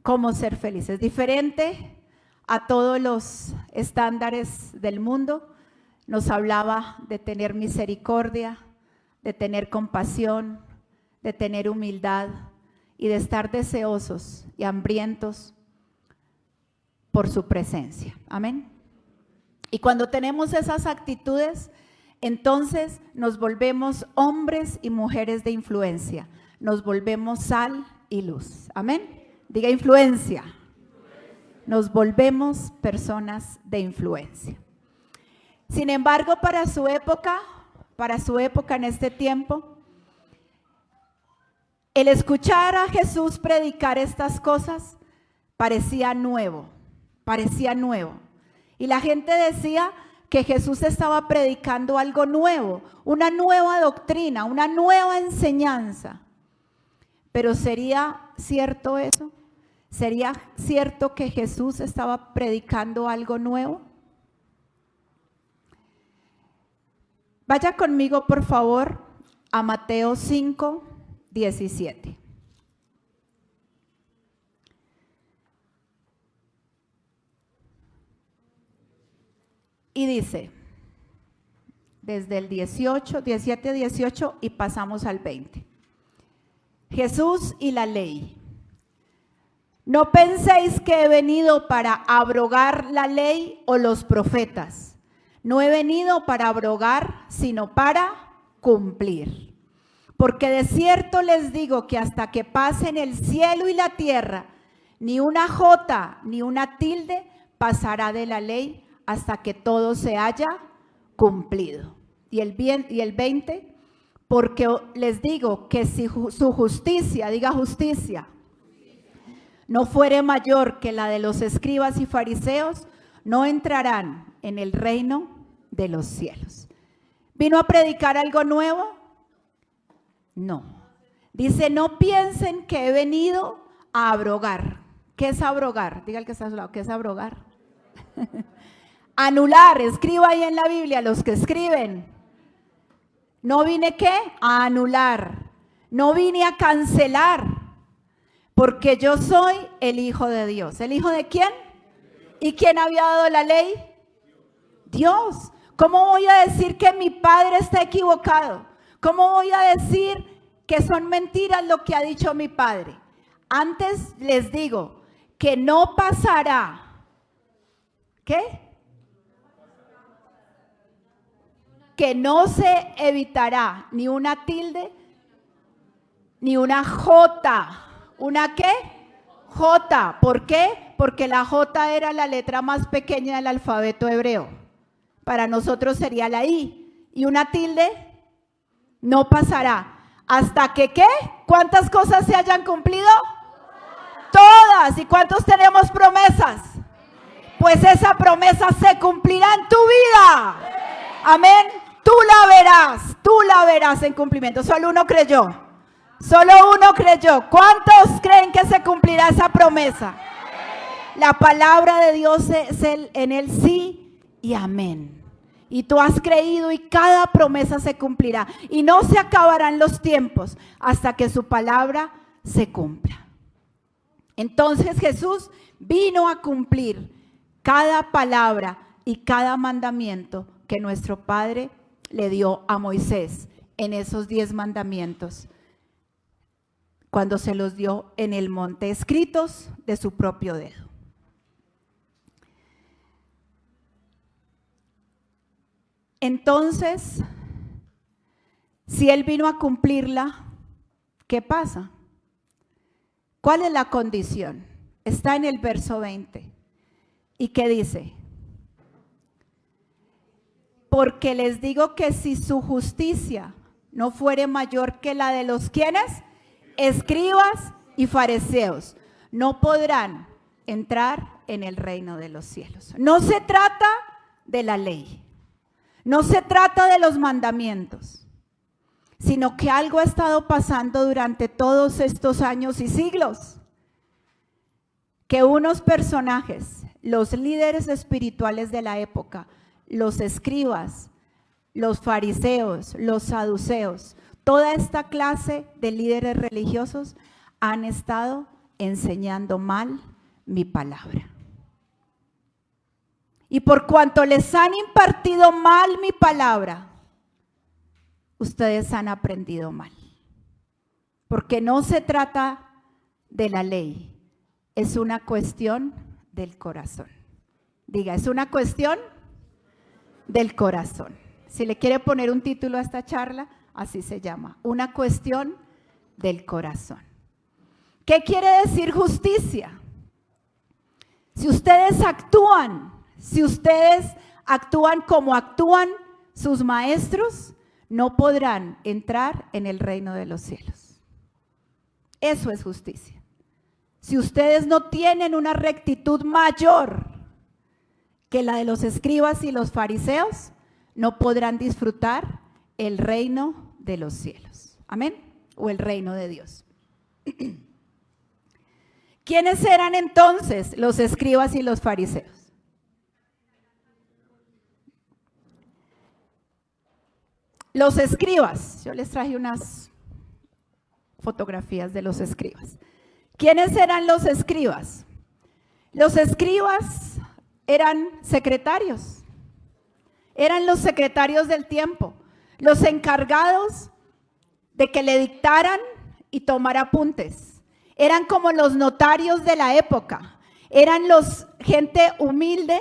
cómo ser felices. Diferente a todos los estándares del mundo, nos hablaba de tener misericordia, de tener compasión, de tener humildad y de estar deseosos y hambrientos por su presencia. Amén. Y cuando tenemos esas actitudes, entonces nos volvemos hombres y mujeres de influencia. Nos volvemos sal y luz. Amén. Diga influencia. Nos volvemos personas de influencia. Sin embargo, para su época en este tiempo, el escuchar a Jesús predicar estas cosas parecía nuevo. Y la gente decía que Jesús estaba predicando algo nuevo, una nueva doctrina, una nueva enseñanza. Pero ¿sería cierto eso? ¿Sería cierto que Jesús estaba predicando algo nuevo? Vaya conmigo, por favor, a Mateo 5, 17. Y dice, desde el 17, 18 y pasamos al 20. Jesús y la ley. No penséis que he venido para abrogar la ley o los profetas. No he venido para abrogar, sino para cumplir. Porque de cierto les digo que hasta que pasen el cielo y la tierra, ni una jota ni una tilde pasará de la ley hasta que todo se haya cumplido. Y el 20, porque les digo que si su justicia, diga justicia, no fuere mayor que la de los escribas y fariseos, no entrarán en el reino de los cielos. ¿Vino a predicar algo nuevo? No. Dice, no piensen que he venido a abrogar. ¿Qué es abrogar? Diga el que está a su lado, ¿qué es abrogar? Anular, escriba ahí en la Biblia, los que escriben. No vine, ¿qué? A anular. No vine a cancelar, porque yo soy el Hijo de Dios. ¿El Hijo de quién? ¿Y quién había dado la ley? Dios. ¿Cómo voy a decir que mi Padre está equivocado? ¿Cómo voy a decir que son mentiras lo que ha dicho mi Padre? Antes les digo que no pasará. ¿Qué? Que no se evitará ni una tilde, ni una jota. ¿Una qué? Jota. ¿Por qué? Porque la jota era la letra más pequeña del alfabeto hebreo. Para nosotros sería la I. ¿Y una tilde? No pasará. ¿Hasta que qué? ¿Cuántas cosas se hayan cumplido? Todas. ¿Y cuántos tenemos promesas? Pues esa promesa se cumplirá en tu vida. Amén. Tú la verás en cumplimiento. Solo uno creyó. ¿Cuántos creen que se cumplirá esa promesa? La palabra de Dios es en el sí y amén. Y tú has creído y cada promesa se cumplirá. Y no se acabarán los tiempos hasta que su palabra se cumpla. Entonces Jesús vino a cumplir cada palabra y cada mandamiento que nuestro Padre le dio a Moisés en esos 10 mandamientos, cuando se los dio en el monte, escritos de su propio dedo. Entonces, si Él vino a cumplirla, ¿qué pasa? ¿Cuál es la condición? Está en el verso 20. ¿Y qué dice? Porque les digo que si su justicia no fuere mayor que la de los ¿quiénes? Escribas y fariseos, no podrán entrar en el reino de los cielos. No se trata de la ley, no se trata de los mandamientos, sino que algo ha estado pasando durante todos estos años y siglos, que unos personajes, los líderes espirituales de la época, los escribas, los fariseos, los saduceos, toda esta clase de líderes religiosos han estado enseñando mal mi palabra. Y por cuanto les han impartido mal mi palabra, ustedes han aprendido mal. Porque no se trata de la ley, es una cuestión del corazón. Diga, es una cuestión del corazón. Si le quiere poner un título a esta charla, así se llama, una cuestión del corazón. ¿Qué quiere decir justicia? Si ustedes actúan como actúan sus maestros, no podrán entrar en el reino de los cielos. Eso es justicia. Si ustedes no tienen una rectitud mayor que la de los escribas y los fariseos, no podrán disfrutar el reino de los cielos. Amén. O el reino de Dios. ¿Quiénes eran entonces los escribas y los fariseos? Los escribas, yo les traje unas fotografías de los escribas. ¿Quiénes eran los escribas? Los escribas eran secretarios, eran los secretarios del tiempo, los encargados de que le dictaran y tomar apuntes. Eran como los notarios de la época, eran gente humilde,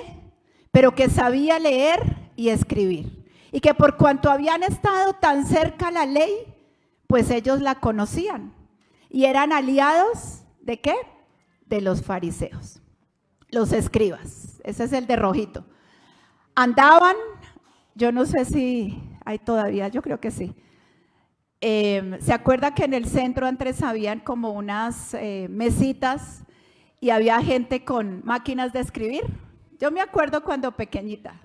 pero que sabía leer y escribir. Y que por cuanto habían estado tan cerca a la ley, pues ellos la conocían. Y eran aliados, ¿de qué? De los fariseos, los escribas. Ese es el de rojito. Andaban, yo no sé si hay todavía, yo creo que sí. ¿Se acuerda que en el centro antes habían como unas mesitas y había gente con máquinas de escribir? Yo me acuerdo cuando pequeñita.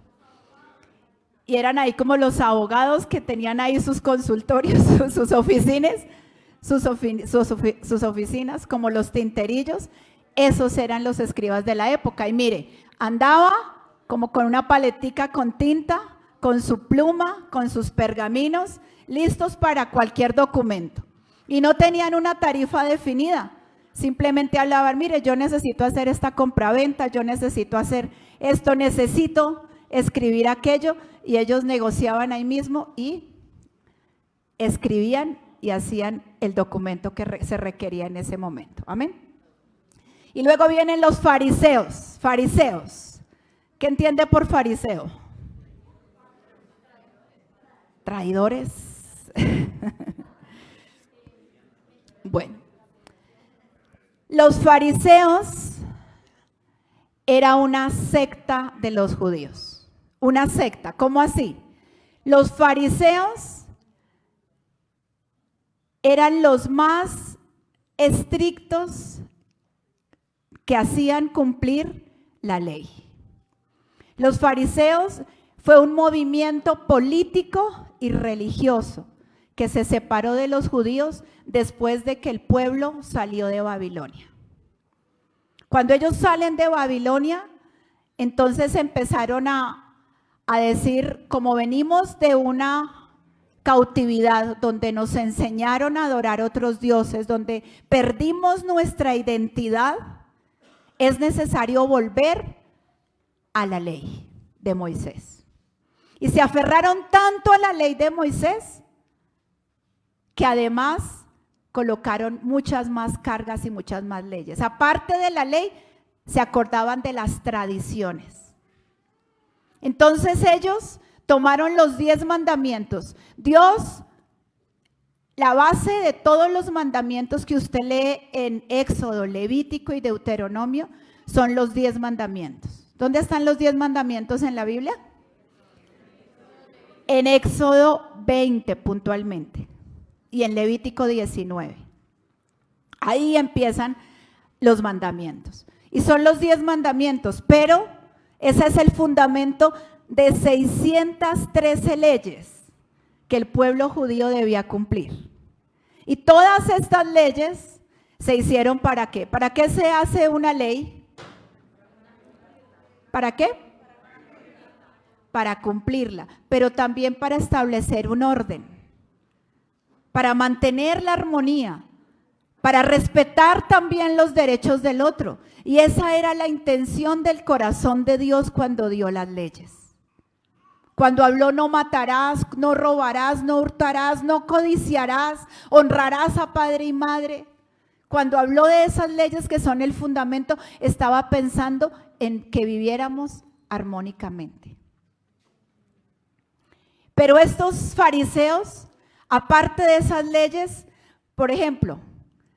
Y eran ahí como los abogados que tenían ahí sus consultorios, sus oficinas, como los tinterillos. Esos eran los escribas de la época. Y mire, andaba como con una paletica con tinta, con su pluma, con sus pergaminos, listos para cualquier documento. Y no tenían una tarifa definida. Simplemente hablaban, mire, yo necesito hacer esta compraventa, yo necesito hacer esto, necesito escribir aquello. Y ellos negociaban ahí mismo y escribían y hacían el documento que se requería en ese momento. Amén. Y luego vienen los fariseos. Fariseos. ¿Qué entiende por fariseo? Traidores. Bueno, los fariseos era una secta de los judíos. Una secta, ¿cómo así? Los fariseos eran los más estrictos que hacían cumplir la ley. Los fariseos fue un movimiento político y religioso que se separó de los judíos después de que el pueblo salió de Babilonia. Cuando ellos salen de Babilonia, entonces empezaron a decir, como venimos de una cautividad donde nos enseñaron a adorar otros dioses, donde perdimos nuestra identidad, es necesario volver a la ley de Moisés. Y se aferraron tanto a la ley de Moisés que además colocaron muchas más cargas y muchas más leyes. Aparte de la ley, se acordaban de las tradiciones. Entonces ellos tomaron los 10 mandamientos. Dios, la base de todos los mandamientos que usted lee en Éxodo, Levítico y Deuteronomio, son los 10 mandamientos. ¿Dónde están los 10 mandamientos en la Biblia? En Éxodo 20 puntualmente y en Levítico 19. Ahí empiezan los mandamientos. Y son los 10 mandamientos, pero ese es el fundamento de 613 leyes que el pueblo judío debía cumplir. Y todas estas leyes se hicieron ¿para qué? ¿Para qué se hace una ley? ¿Para qué? Para cumplirla, pero también para establecer un orden, para mantener la armonía, para respetar también los derechos del otro. Y esa era la intención del corazón de Dios cuando dio las leyes. Cuando habló no matarás, no robarás, no hurtarás, no codiciarás, honrarás a padre y madre. Cuando habló de esas leyes que son el fundamento, estaba pensando en que viviéramos armónicamente. Pero estos fariseos, aparte de esas leyes, por ejemplo,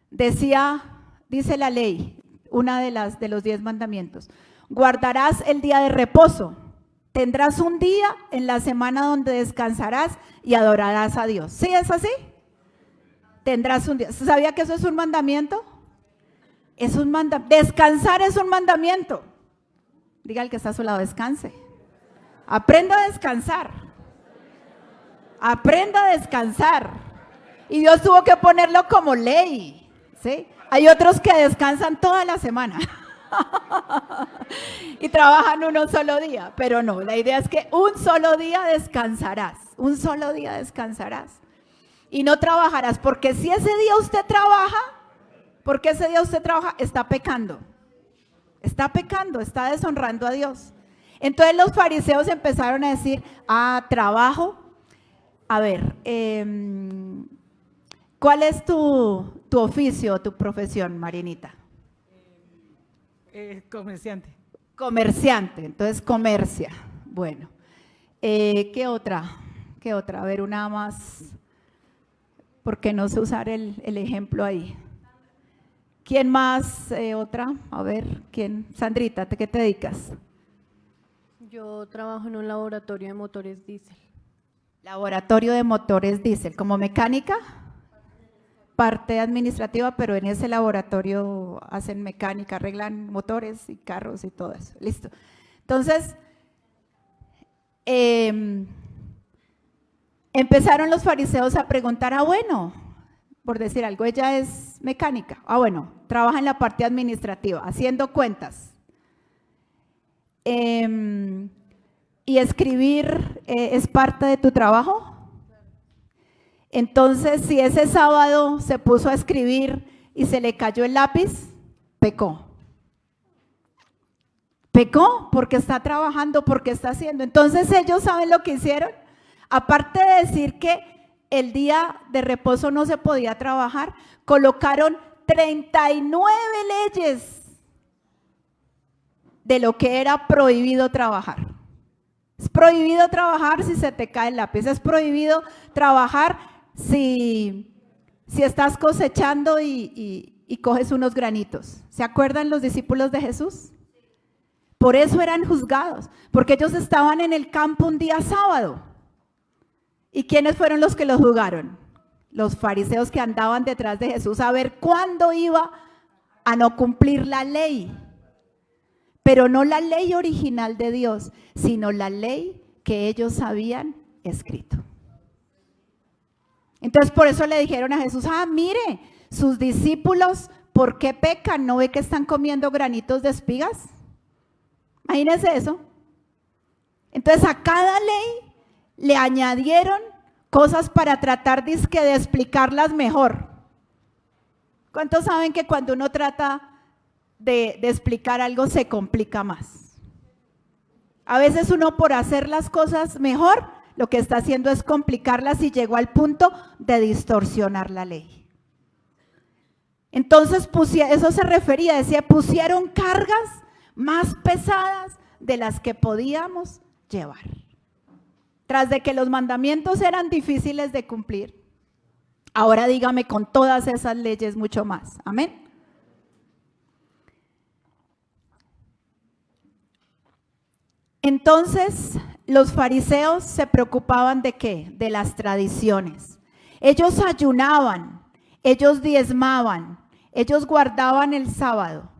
dice la ley, una de los 10 mandamientos, guardarás el día de reposo. Tendrás un día en la semana donde descansarás y adorarás a Dios. ¿Sí es así? Tendrás un día. ¿Sabía que eso es un mandamiento? Es un mandamiento. Descansar es un mandamiento. Diga al que está a su lado, descanse. Aprenda a descansar. Aprenda a descansar. Y Dios tuvo que ponerlo como ley. ¿Sí? Hay otros que descansan toda la semana. Y trabajan un solo día, pero no, la idea es que un solo día descansarás, un solo día descansarás y no trabajarás, porque si ese día usted trabaja, está pecando, está deshonrando a Dios. Entonces los fariseos empezaron a decir, trabajo, a ver, ¿cuál es tu oficio, tu profesión, Marinita? Comerciante. Comerciante, entonces comercia. Bueno, ¿qué otra? A ver, una más, porque no sé usar el ejemplo ahí. ¿Quién más? Otra, a ver, ¿quién? Sandrita, ¿qué te dedicas? Yo trabajo en un laboratorio de motores diésel. Laboratorio de motores diésel, ¿como mecánica? Parte administrativa, pero en ese laboratorio hacen mecánica, arreglan motores y carros y todo eso. Listo. Entonces, empezaron los fariseos a preguntar, bueno, por decir algo, ella es mecánica. Bueno, trabaja en la parte administrativa, haciendo cuentas. ¿Y escribir es parte de tu trabajo? Entonces, si ese sábado se puso a escribir y se le cayó el lápiz, pecó. Pecó porque está trabajando, porque está haciendo. Entonces ellos saben lo que hicieron. Aparte de decir que el día de reposo no se podía trabajar, colocaron 39 leyes de lo que era prohibido trabajar. Es prohibido trabajar si se te cae el lápiz, es prohibido trabajar si estás cosechando y coges unos granitos. ¿Se acuerdan los discípulos de Jesús? Por eso eran juzgados, porque ellos estaban en el campo un día sábado. ¿Y quiénes fueron los que los juzgaron? Los fariseos que andaban detrás de Jesús a ver cuándo iba a no cumplir la ley. Pero no la ley original de Dios, sino la ley que ellos habían escrito. Entonces por eso le dijeron a Jesús, mire, sus discípulos, ¿por qué pecan? ¿No ve que están comiendo granitos de espigas? Imagínense eso. Entonces a cada ley le añadieron cosas para tratar de explicarlas mejor. ¿Cuántos saben que cuando uno trata de explicar algo se complica más? A veces uno por hacer las cosas mejor, lo que está haciendo es complicarlas y llegó al punto de distorsionar la ley. Entonces eso se refería, decía, pusieron cargas más pesadas de las que podíamos llevar. Tras de que los mandamientos eran difíciles de cumplir, ahora dígame con todas esas leyes mucho más. Amén. Entonces, los fariseos se preocupaban ¿de qué? De las tradiciones. Ellos ayunaban, ellos diezmaban, ellos guardaban el sábado.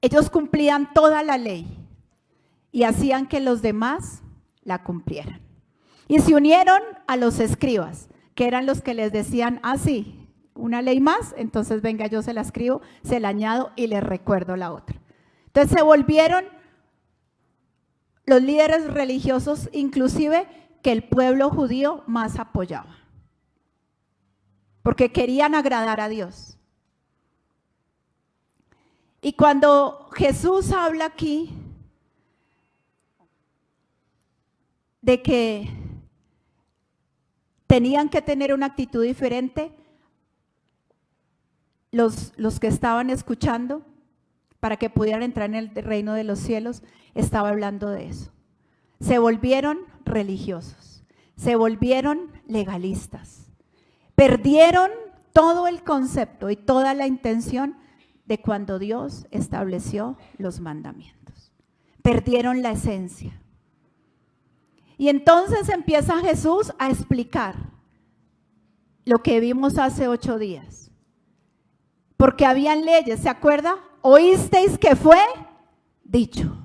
Ellos cumplían toda la ley y hacían que los demás la cumplieran. Y se unieron a los escribas, que eran los que les decían, sí, una ley más, entonces venga, yo se la escribo, se la añado y les recuerdo la otra. Entonces se volvieron los líderes religiosos, inclusive, que el pueblo judío más apoyaba. porque querían agradar a Dios. Y cuando Jesús habla aquí de que tenían que tener una actitud diferente, los que estaban escuchando, para que pudieran entrar en el reino de los cielos, estaba hablando de eso. Se volvieron religiosos, se volvieron legalistas, perdieron todo el concepto y toda la intención de cuando Dios estableció los mandamientos. Perdieron la esencia. Y entonces empieza Jesús a explicar lo que vimos hace 8 días. Porque habían leyes, ¿se acuerda? Oísteis que fue dicho.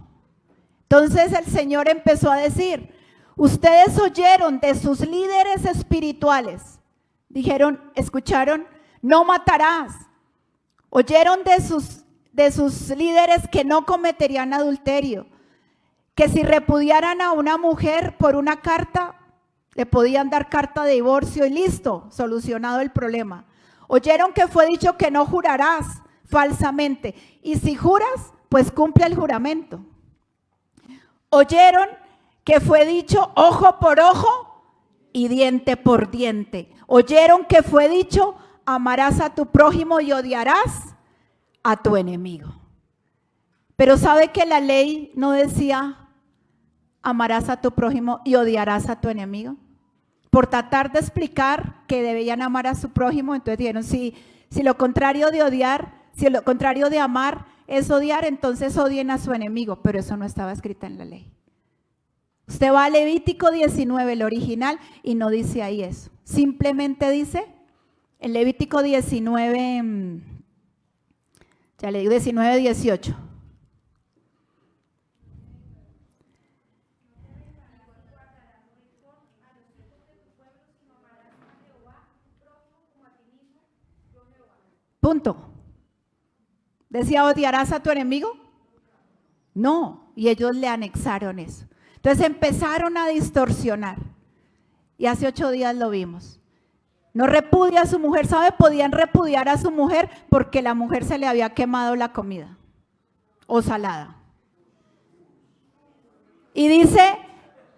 Entonces el Señor empezó a decir, ustedes oyeron de sus líderes espirituales, dijeron, escucharon, no matarás. Oyeron de sus líderes que no cometerían adulterio, que si repudiaran a una mujer por una carta, le podían dar carta de divorcio y listo, solucionado el problema. Oyeron que fue dicho que no jurarás falsamente, y si juras, pues cumple el juramento. Oyeron que fue dicho ojo por ojo y diente por diente. Oyeron que fue dicho amarás a tu prójimo y odiarás a tu enemigo. Pero ¿sabe que la ley no decía amarás a tu prójimo y odiarás a tu enemigo? Por tratar de explicar que debían amar a su prójimo, entonces dijeron, si lo contrario de odiar, si lo contrario de amar es odiar, entonces odien a su enemigo, pero eso no estaba escrito en la ley. Usted va a Levítico 19, el original, y no dice ahí eso. Simplemente dice, en Levítico 19, ya le digo 19, 18. Punto. ¿Decía odiarás a tu enemigo? No, y ellos le anexaron eso. Entonces empezaron a distorsionar. Y hace 8 días lo vimos. No repudia a su mujer, ¿sabe? Podían repudiar a su mujer porque la mujer se le había quemado la comida o salada. Y dice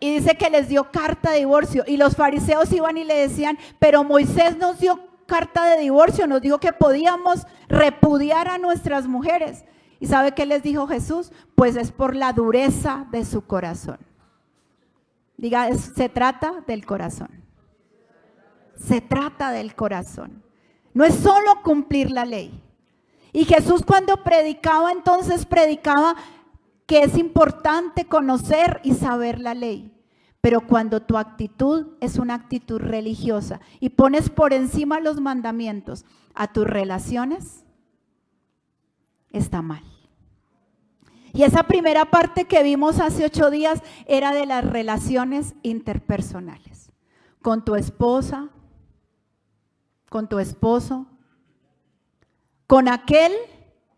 que les dio carta de divorcio. Y los fariseos iban y le decían, pero Moisés nos dio carta de divorcio, nos dijo que podíamos repudiar a nuestras mujeres. ¿Y sabe qué les dijo Jesús? Pues es por la dureza de su corazón. Diga, se trata del corazón. Se trata del corazón. No es solo cumplir la ley. Y Jesús cuando predicaba, entonces predicaba que es importante conocer y saber la ley. Pero cuando tu actitud es una actitud religiosa y pones por encima los mandamientos a tus relaciones, está mal. Y esa primera parte que vimos hace 8 días era de las relaciones interpersonales. Con tu esposa, con tu esposo, con aquel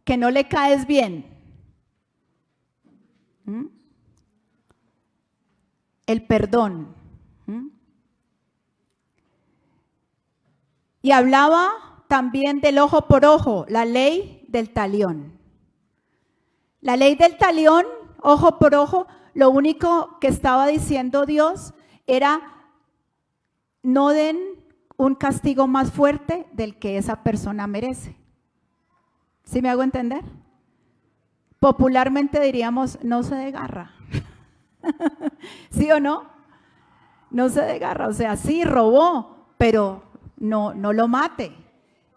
que no le caes bien. El perdón. Y hablaba también del ojo por ojo, la ley del talión. La ley del talión, ojo por ojo, lo único que estaba diciendo Dios era no den un castigo más fuerte del que esa persona merece. ¿Sí me hago entender? Popularmente diríamos, no se desgarra. ¿Sí o no? No se desgarra, o sea, sí robó, pero no lo mate.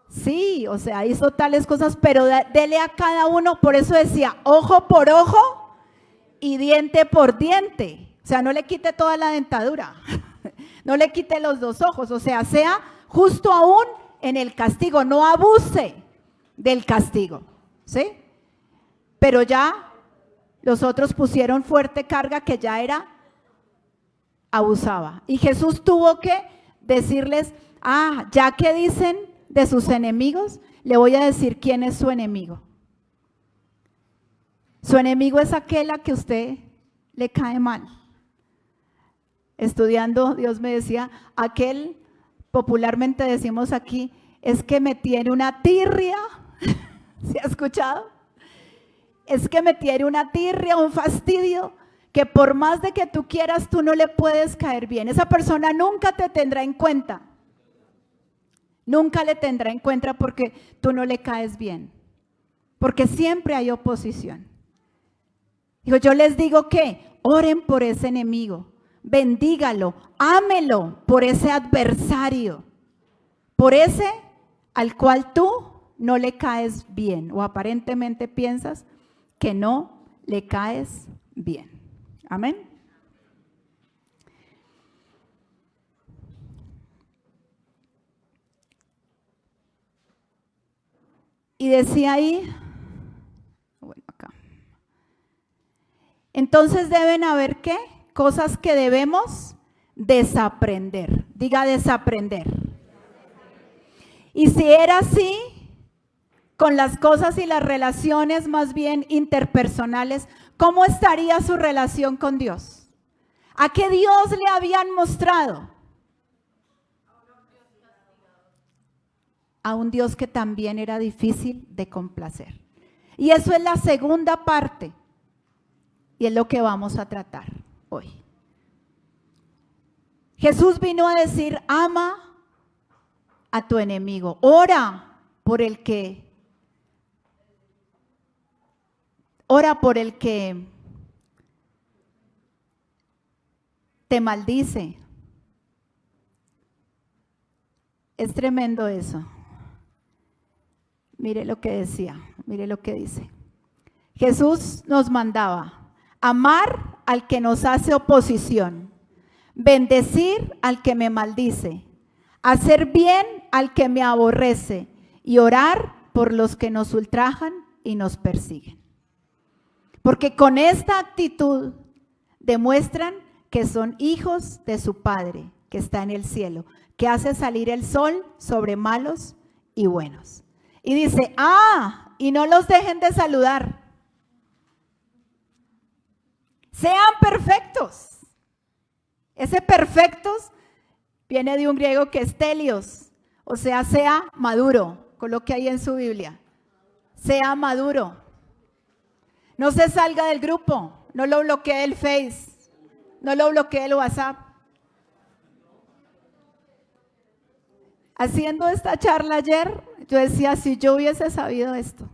Sí, o sea, hizo tales cosas, pero dele a cada uno, por eso decía, ojo por ojo y diente por diente. O sea, no le quite toda la dentadura, no le quite los 2 ojos, o sea justo aún en el castigo, no abuse del castigo, ¿sí? Pero ya los otros pusieron fuerte carga que ya abusaba. Y Jesús tuvo que decirles, ya que dicen de sus enemigos, le voy a decir quién es su enemigo. Su enemigo es aquel a que usted le cae mal. Estudiando, Dios me decía, aquel popularmente decimos aquí, es que me tiene una tirria. ¿Se ha escuchado? Es que me tiene una tirria, un fastidio, que por más de que tú quieras, tú no le puedes caer bien. Esa persona nunca te tendrá en cuenta. Nunca le tendrá en cuenta porque tú no le caes bien. Porque siempre hay oposición. Digo, yo les digo que oren por ese enemigo, bendígalo, ámelo por ese adversario, por ese al cual tú no le caes bien o aparentemente piensas que no le caes bien. Amén. Y decía ahí, bueno, acá. Entonces deben haber ¿qué? Cosas que debemos desaprender. Diga desaprender. Y si era así, con las cosas y las relaciones más bien interpersonales, ¿cómo estaría su relación con Dios? ¿A qué Dios le habían mostrado? A un Dios que también era difícil de complacer. Y eso es la segunda parte. Y es lo que vamos a tratar hoy. Jesús vino a decir, ama a tu enemigo. Ora por el que te maldice. Es tremendo eso. Mire lo que decía, mire lo que dice. Jesús nos mandaba amar al que nos hace oposición, bendecir al que me maldice, hacer bien al que me aborrece y orar por los que nos ultrajan y nos persiguen. Porque con esta actitud demuestran que son hijos de su Padre que está en el cielo, que hace salir el sol sobre malos y buenos. Y dice, y no los dejen de saludar. Sean perfectos. Ese perfectos viene de un griego que es telios, o sea maduro. Coloque ahí en su Biblia. Sea maduro. No se salga del grupo, no lo bloquee el Face, no lo bloquee el WhatsApp. Haciendo esta charla ayer, yo decía, si yo hubiese sabido esto,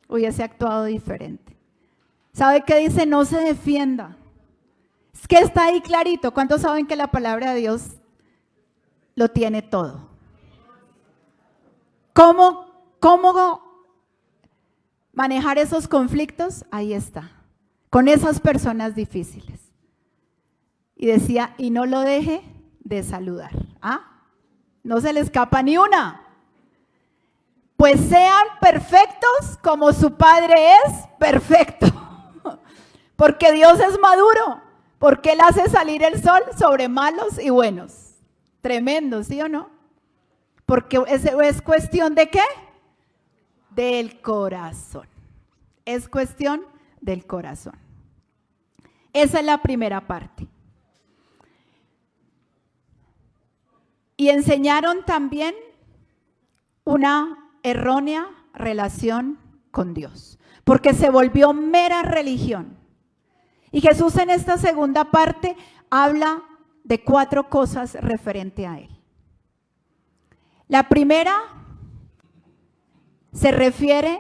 hubiese actuado diferente. ¿Sabe qué dice? No se defienda. Es que está ahí clarito. ¿Cuántos saben que la palabra de Dios lo tiene todo? ¿Cómo manejar esos conflictos? Ahí está, con esas personas difíciles. Y decía, y no lo deje de saludar. No se le escapa ni una. Pues sean perfectos como su Padre es perfecto. Porque Dios es maduro, porque Él hace salir el sol sobre malos y buenos. Tremendo, ¿sí o no? Porque es cuestión de ¿qué? Del corazón. Es cuestión del corazón. Esa es la primera parte. Y enseñaron también una errónea relación con Dios, porque se volvió mera religión. Y Jesús en esta segunda parte habla de 4 cosas referente a Él. La primera se refiere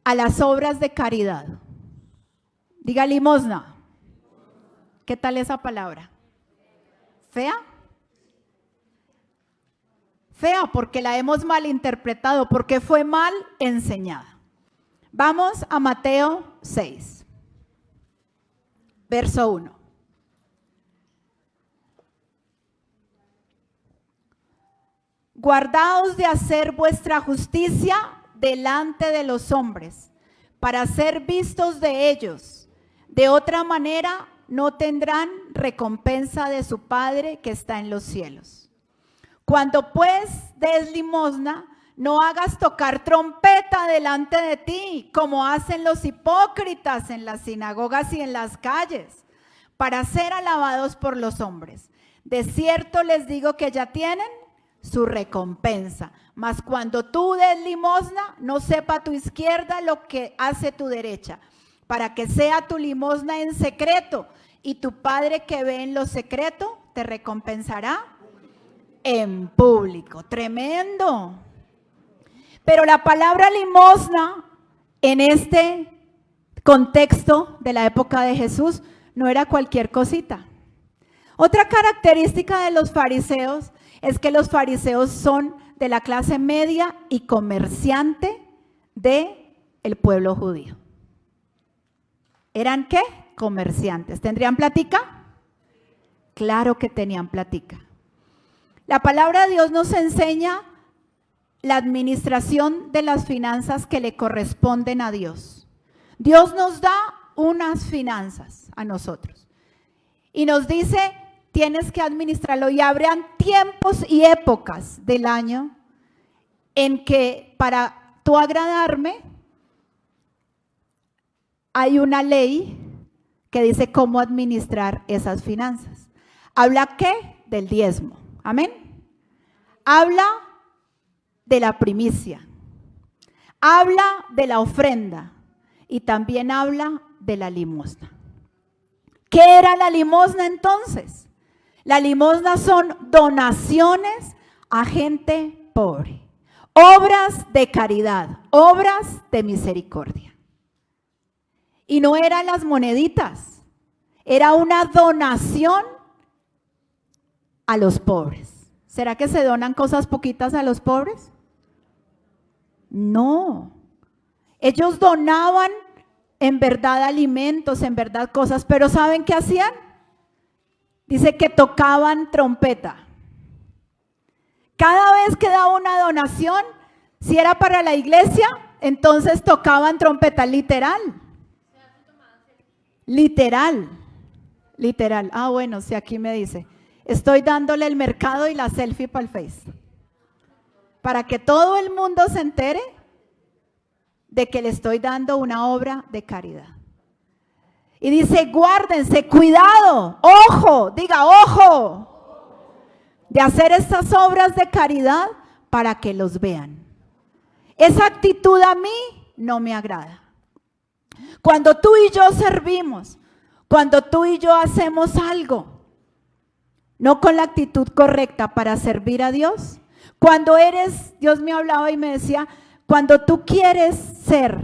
a las obras de caridad. Diga limosna. ¿Qué tal esa palabra? ¿Fea? Fea porque la hemos malinterpretado, porque fue mal enseñada. Vamos a Mateo 6, verso 1. Guardaos de hacer vuestra justicia delante de los hombres, para ser vistos de ellos. De otra manera no tendrán recompensa de su Padre que está en los cielos. Cuando pues des limosna, no hagas tocar trompeta delante de ti, como hacen los hipócritas en las sinagogas y en las calles, para ser alabados por los hombres. De cierto les digo que ya tienen su recompensa. Mas cuando tú des limosna, no sepa tu izquierda lo que hace tu derecha, para que sea tu limosna en secreto, y tu Padre que ve en lo secreto te recompensará en público. Tremendo. Pero la palabra limosna en este contexto de la época de Jesús no era cualquier cosita. Otra característica de los fariseos es que los fariseos son de la clase media y comerciante del pueblo judío. ¿Eran qué? Comerciantes. ¿Tendrían plática? Claro que tenían plática. La palabra de Dios nos enseña la administración de las finanzas que le corresponden a Dios. Dios nos da unas finanzas a nosotros y nos dice, tienes que administrarlo, y habrán tiempos y épocas del año en que para tú agradarme hay una ley que dice cómo administrar esas finanzas. ¿Habla qué? Del diezmo. Amén. Habla de la primicia. Habla de la ofrenda. Y también habla de la limosna. ¿Qué era la limosna entonces? La limosna son donaciones a gente pobre. Obras de caridad, obras de misericordia. Y no eran las moneditas, era una donación a los pobres. ¿Será que se donan cosas poquitas a los pobres? No. Ellos donaban en verdad alimentos, en verdad cosas, pero ¿saben qué hacían? Dice que tocaban trompeta. Cada vez que daba una donación, si era para la iglesia, entonces tocaban trompeta, literal. Literal. Ah, bueno, sí, aquí me dice. Estoy dándole el mercado y la selfie para el Face. Para que todo el mundo se entere de que le estoy dando una obra de caridad. Y dice, guárdense, cuidado, ojo, diga ojo, de hacer estas obras de caridad para que los vean. Esa actitud a mí no me agrada. Cuando tú y yo servimos, cuando tú y yo hacemos algo, no con la actitud correcta para servir a Dios, cuando Dios me hablaba y me decía, cuando tú quieres ser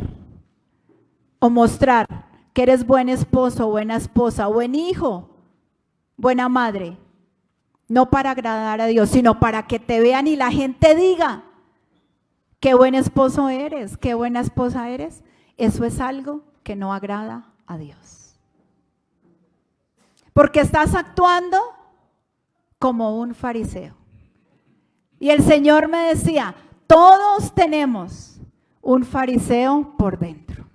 o mostrar que eres buen esposo, buena esposa, buen hijo, buena madre, no para agradar a Dios, sino para que te vean y la gente diga, qué buen esposo eres, qué buena esposa eres, eso es algo que no agrada a Dios. Porque estás actuando como un fariseo. Y el Señor me decía, todos tenemos un fariseo por dentro,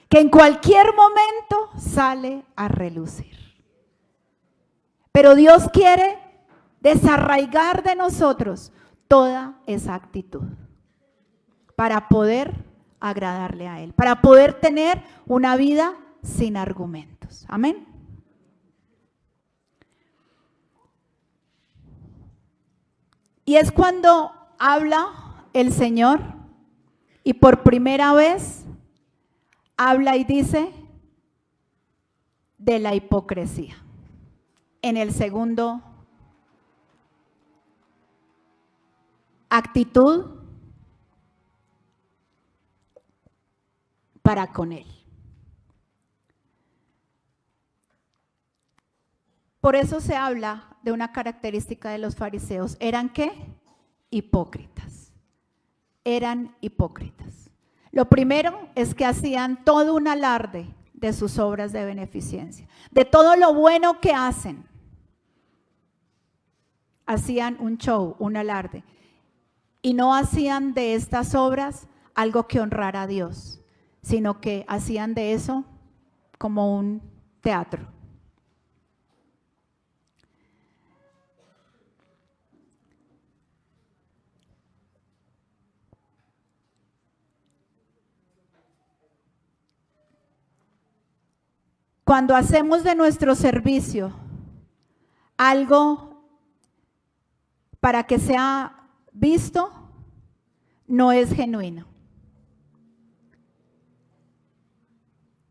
que en cualquier momento sale a relucir. Pero Dios quiere desarraigar de nosotros toda esa actitud para poder agradarle a Él, para poder tener una vida sin argumentos. Amén. Y es cuando habla el Señor y por primera vez habla y dice de la hipocresía. En el segundo, actitud para con Él. Por eso se habla de una característica de los fariseos. ¿Eran qué? Hipócritas. Eran hipócritas. Lo primero es que hacían todo un alarde de sus obras de beneficencia, de todo lo bueno que hacen. Hacían un show, un alarde. Y no hacían de estas obras algo que honrara a Dios, sino que hacían de eso como un teatro. Cuando hacemos de nuestro servicio algo para que sea visto, no es genuino.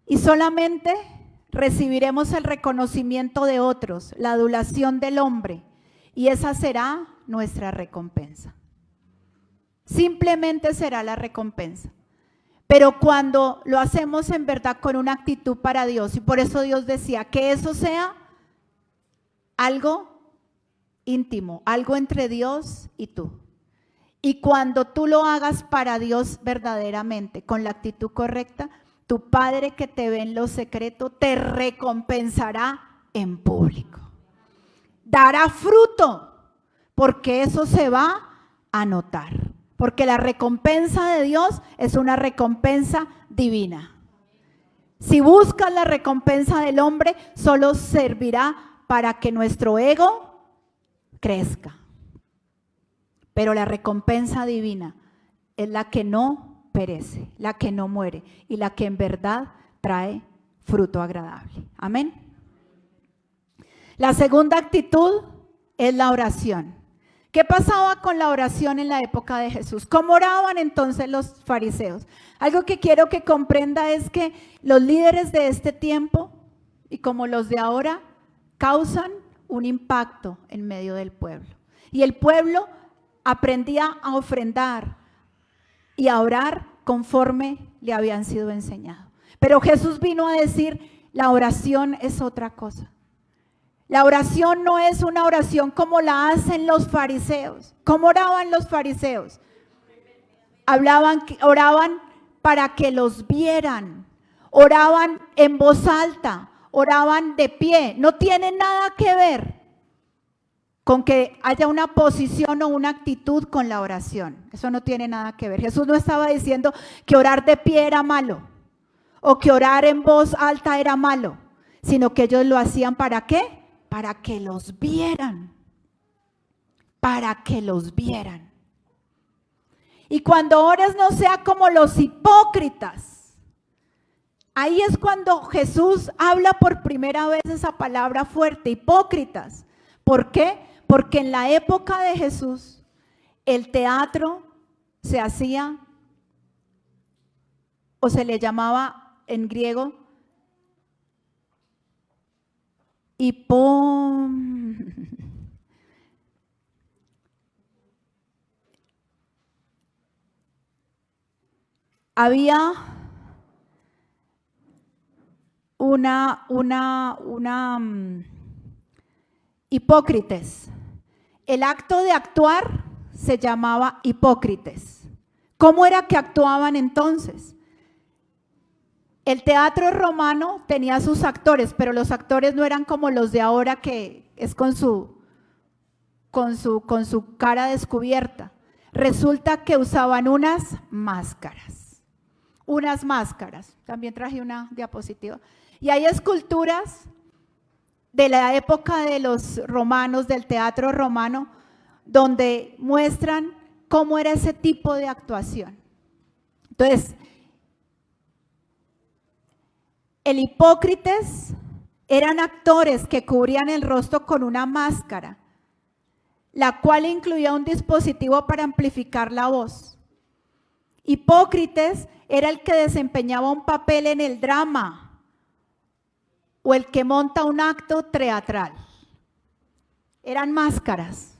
Y solamente recibiremos el reconocimiento de otros, la adulación del hombre, y esa será nuestra recompensa. Simplemente será la recompensa. Pero cuando lo hacemos en verdad con una actitud para Dios, y por eso Dios decía que eso sea algo íntimo, algo entre Dios y tú. Y cuando tú lo hagas para Dios verdaderamente, con la actitud correcta, tu Padre que te ve en lo secreto te recompensará en público. Dará fruto, porque eso se va a notar. Porque la recompensa de Dios es una recompensa divina. Si buscas la recompensa del hombre, solo servirá para que nuestro ego crezca. Pero la recompensa divina es la que no perece, la que no muere y la que en verdad trae fruto agradable. Amén. La segunda actitud es la oración. ¿Qué pasaba con la oración en la época de Jesús? ¿Cómo oraban entonces los fariseos? Algo que quiero que comprenda es que los líderes de este tiempo y como los de ahora causan un impacto en medio del pueblo. Y el pueblo aprendía a ofrendar y a orar conforme le habían sido enseñado. Pero Jesús vino a decir, la oración es otra cosa. La oración no es una oración como la hacen los fariseos. ¿Cómo oraban los fariseos? Oraban para que los vieran, oraban en voz alta, oraban de pie. No tiene nada que ver con que haya una posición o una actitud con la oración. Eso no tiene nada que ver. Jesús no estaba diciendo que orar de pie era malo o que orar en voz alta era malo, sino que ellos lo hacían ¿para qué? Para que los vieran, para que los vieran. Y cuando ores no sea como los hipócritas. Ahí es cuando Jesús habla por primera vez esa palabra fuerte, hipócritas. ¿Por qué? Porque en la época de Jesús el teatro se hacía o se le llamaba en griego había hipócrites. El acto de actuar se llamaba hipócrites. ¿Cómo era que actuaban entonces? El teatro romano tenía sus actores, pero los actores no eran como los de ahora, que es con su cara descubierta. Resulta que usaban unas máscaras. También traje una diapositiva. Y hay esculturas de la época de los romanos, del teatro romano, donde muestran cómo era ese tipo de actuación. Entonces, el hipócrites eran actores que cubrían el rostro con una máscara, la cual incluía un dispositivo para amplificar la voz. Hipócrites era el que desempeñaba un papel en el drama o el que monta un acto teatral. Eran máscaras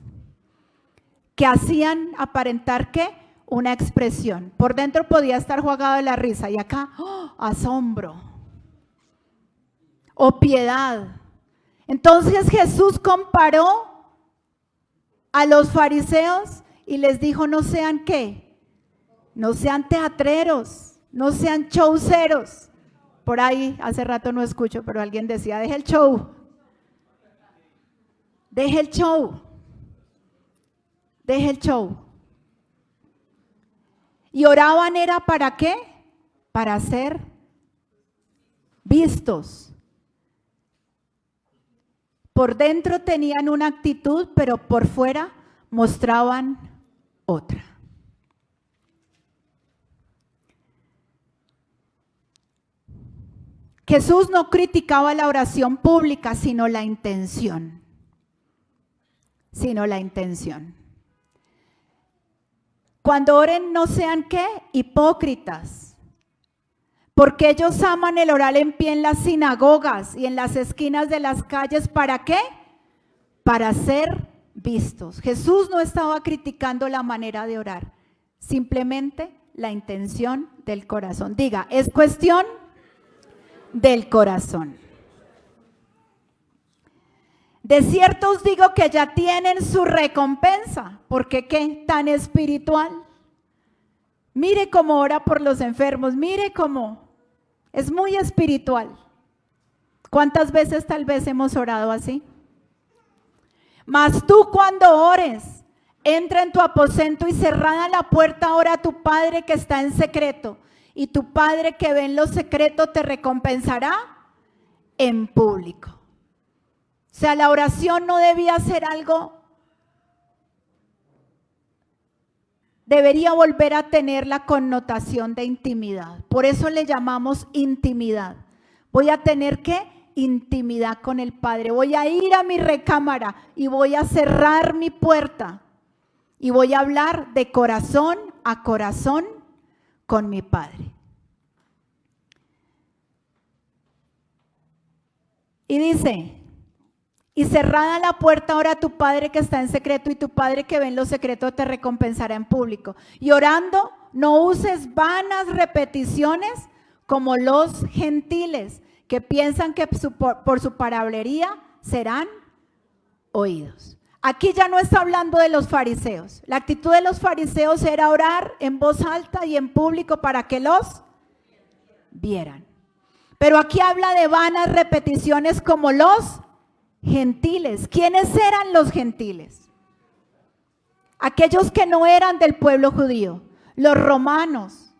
que hacían aparentar ¿qué? Una expresión. Por dentro podía estar jugado de la risa y acá, asombro o piedad. Entonces Jesús comparó a los fariseos y les dijo, no sean ¿qué? No sean teatreros, no sean showceros. Por ahí hace rato no escucho, pero alguien decía, deje el show. Deje el show. Deje el show. Y oraban era ¿para qué? Para ser vistos. Por dentro tenían una actitud, pero por fuera mostraban otra. Jesús no criticaba la oración pública, sino la intención. sino la intención. Cuando oren, no sean ¿qué? Hipócritas, porque ellos aman el orar en pie en las sinagogas y en las esquinas de las calles. ¿Para qué? Para ser vistos. Jesús no estaba criticando la manera de orar, simplemente la intención del corazón. Diga, es cuestión del corazón. De cierto os digo que ya tienen su recompensa, porque ¿qué? Tan espiritual. Mire cómo ora por los enfermos, mire cómo es muy espiritual. ¿Cuántas veces tal vez hemos orado así? Mas tú cuando ores, entra en tu aposento y cerrada la puerta, ora a tu Padre que está en secreto, y tu Padre que ve en lo secreto te recompensará en público. O sea, la oración no debía ser algo, debería volver a tener la connotación de intimidad. Por eso le llamamos intimidad. Voy a tener ¿qué? Intimidad con el Padre. Voy a ir a mi recámara y voy a cerrar mi puerta y voy a hablar de corazón a corazón con mi Padre. Y dice, y cerrada la puerta, ora a tu Padre que está en secreto, y tu Padre que ve en lo secreto te recompensará en público. Y orando, no uses vanas repeticiones como los gentiles, que piensan que por su palabrería serán oídos. Aquí ya no está hablando de los fariseos. La actitud de los fariseos era orar en voz alta y en público para que los vieran. Pero aquí habla de vanas repeticiones como los gentiles. ¿Quiénes eran los gentiles? Aquellos que no eran del pueblo judío, los romanos,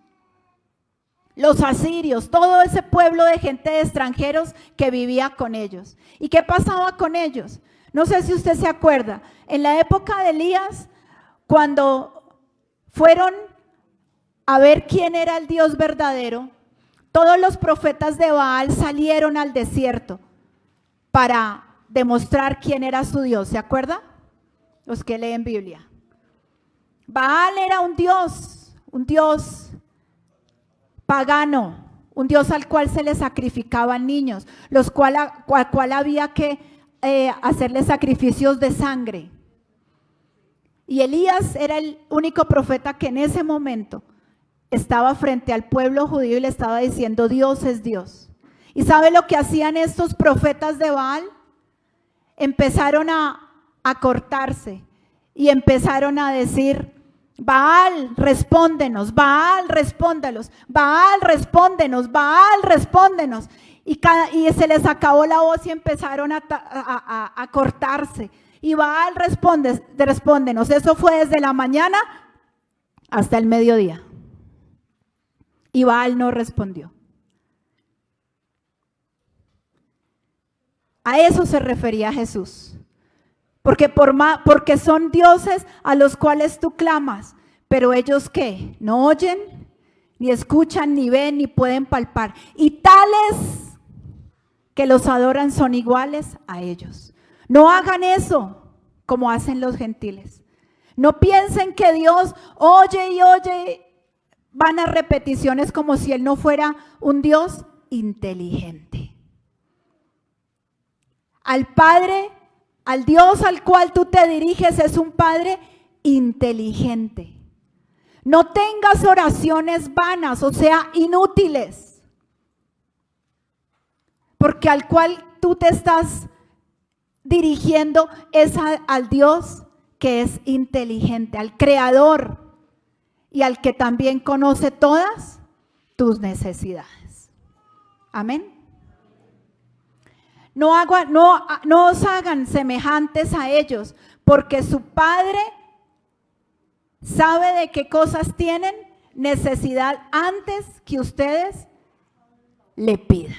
los asirios, todo ese pueblo de gente de extranjeros que vivía con ellos. ¿Y qué pasaba con ellos? No sé si usted se acuerda, en la época de Elías, cuando fueron a ver quién era el Dios verdadero, todos los profetas de Baal salieron al desierto para demostrar quién era su Dios. ¿Se acuerda? Los que leen Biblia. Baal era un dios pagano, un dios al cual se le sacrificaban niños, al cual había que hacerle sacrificios de sangre. Y Elías era el único profeta que en ese momento estaba frente al pueblo judío y le estaba diciendo, Dios es Dios. ¿Y sabe lo que hacían estos profetas de Baal? Empezaron a cortarse y empezaron a decir, Baal, respóndenos, Baal, respóndenos, Baal, respóndenos, Baal, respóndenos. Y se les acabó la voz y empezaron a cortarse. Y Baal, respóndenos. Eso fue desde la mañana hasta el mediodía. Y Baal no respondió. A eso se refería Jesús. Porque son dioses a los cuales tú clamas, pero ellos ¿qué? No oyen, ni escuchan, ni ven, ni pueden palpar. Y tales que los adoran son iguales a ellos. No hagan eso como hacen los gentiles. No piensen que Dios oye y oye vanas repeticiones como si Él no fuera un Dios inteligente. Al Padre, al Dios al cual tú te diriges es un Padre inteligente. No tengas oraciones vanas, o sea, inútiles, porque al cual tú te estás dirigiendo es al Dios que es inteligente, al Creador y al que también conoce todas tus necesidades. Amén. No os hagan semejantes a ellos, porque su Padre sabe de qué cosas tienen necesidad antes que ustedes le pidan.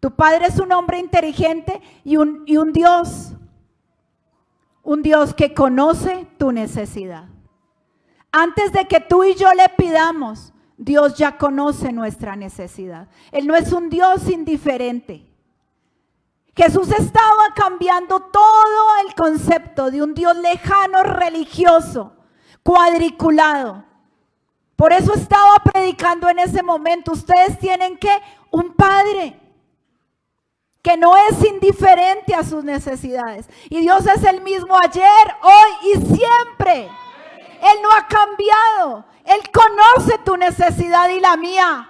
Tu Padre es un hombre inteligente y un Dios que conoce tu necesidad. Antes de que tú y yo le pidamos, Dios ya conoce nuestra necesidad. Él no es un Dios indiferente. Jesús estaba cambiando todo el concepto de un Dios lejano, religioso, cuadriculado. Por eso estaba predicando en ese momento. Ustedes tienen que un Padre que no es indiferente a sus necesidades. Y Dios es el mismo ayer, hoy y siempre. Él no ha cambiado. Él conoce tu necesidad y la mía.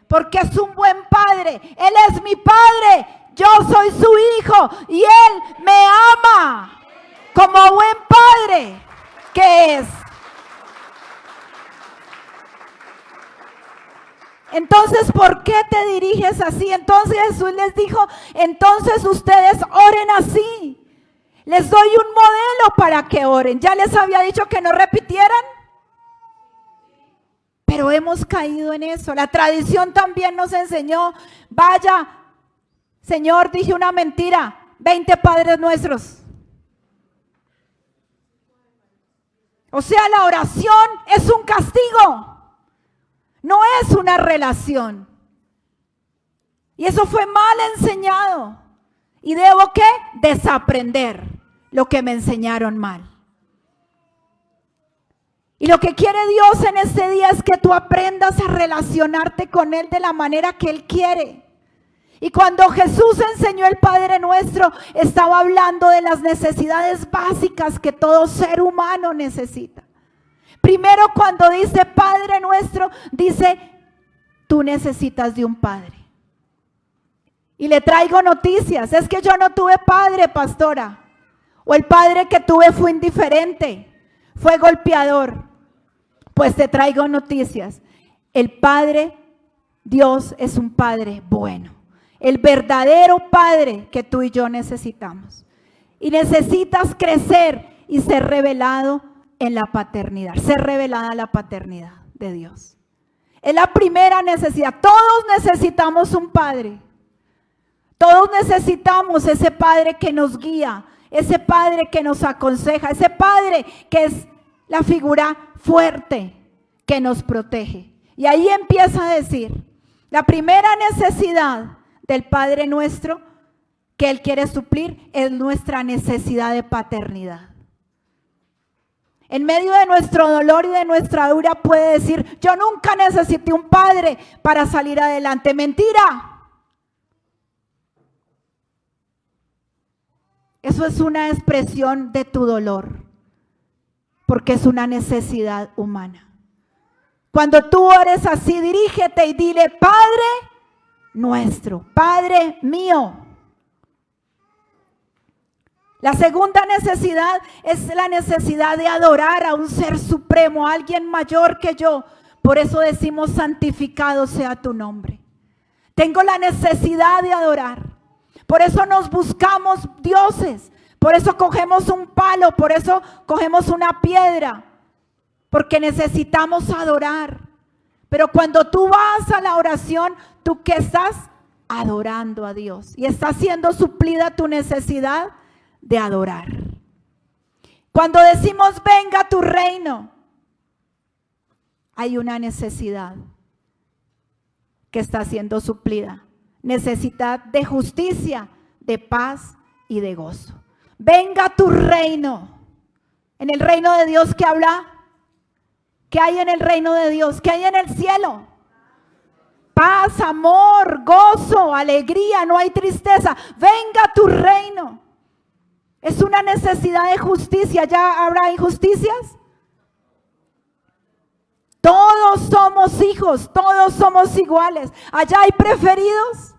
Porque es un buen Padre. Él es mi Padre. Yo soy su hijo. Y Él me ama. Como buen Padre que es. Entonces, ¿por qué te diriges así? Entonces Jesús les dijo, entonces ustedes oren así. Les doy un modelo para que oren. Ya les había dicho que no repitieran. Pero hemos caído en eso. La tradición también nos enseñó, vaya, Señor, dije una mentira, 20 Padres Nuestros. O sea, la oración es un castigo. No es una relación. Y eso fue mal enseñado. Y debo ¿qué? Desaprender lo que me enseñaron mal. Y lo que quiere Dios en este día es que tú aprendas a relacionarte con Él de la manera que Él quiere. Y cuando Jesús enseñó el Padre Nuestro, estaba hablando de las necesidades básicas que todo ser humano necesita. Primero, cuando dice Padre Nuestro, dice, tú necesitas de un padre. Y le traigo noticias. Es que yo no tuve padre, pastora. O el padre que tuve fue indiferente, fue golpeador. Pues te traigo noticias. El Padre, Dios, es un Padre bueno. El verdadero Padre que tú y yo necesitamos. Y necesitas crecer y ser revelado en la paternidad, ser revelada la paternidad de Dios. Es la primera necesidad. Todos necesitamos un Padre. Todos necesitamos ese Padre que nos guía, ese Padre que nos aconseja, ese Padre que es la figura fuerte que nos protege. Y ahí empieza a decir, la primera necesidad del Padre Nuestro que Él quiere suplir es nuestra necesidad de paternidad. En medio de nuestro dolor y de nuestra dura puede decir, yo nunca necesité un padre para salir adelante. Mentira. Eso es una expresión de tu dolor, porque es una necesidad humana. Cuando tú ores así, dirígete y dile, Padre Nuestro, Padre mío. La segunda necesidad es la necesidad de adorar a un ser supremo, a alguien mayor que yo. Por eso decimos, santificado sea tu nombre. Tengo la necesidad de adorar. Por eso nos buscamos dioses. Por eso cogemos un palo, por eso cogemos una piedra. Porque necesitamos adorar. Pero cuando tú vas a la oración, ¿tú qué estás? Adorando a Dios. Y está siendo suplida tu necesidad de adorar. Cuando decimos venga tu reino, hay una necesidad que está siendo suplida. Necesidad de justicia, de paz y de gozo. Venga tu reino. En el reino de Dios, ¿qué habla? ¿Qué hay en el reino de Dios? ¿Qué hay en el cielo? Paz, amor, gozo, alegría, no hay tristeza. Venga tu reino. Es una necesidad de justicia. ¿Ya habrá injusticias? Todos somos hijos, todos somos iguales. ¿Allá hay preferidos?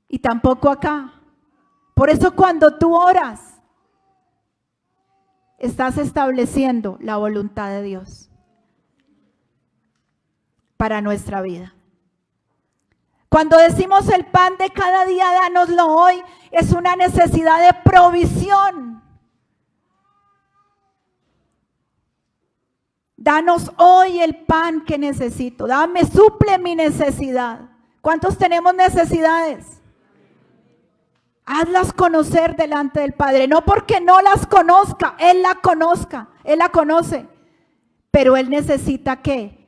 Y tampoco acá. Por eso cuando tú oras, estás estableciendo la voluntad de Dios para nuestra vida. Cuando decimos el pan de cada día, dánoslo hoy, es una necesidad de provisión. Danos hoy el pan que necesito. Dame, suple mi necesidad. ¿Cuántos tenemos necesidades? Hazlas conocer delante del Padre. No porque no las conozca, Él la conozca, Él la conoce. Pero Él necesita ¿qué?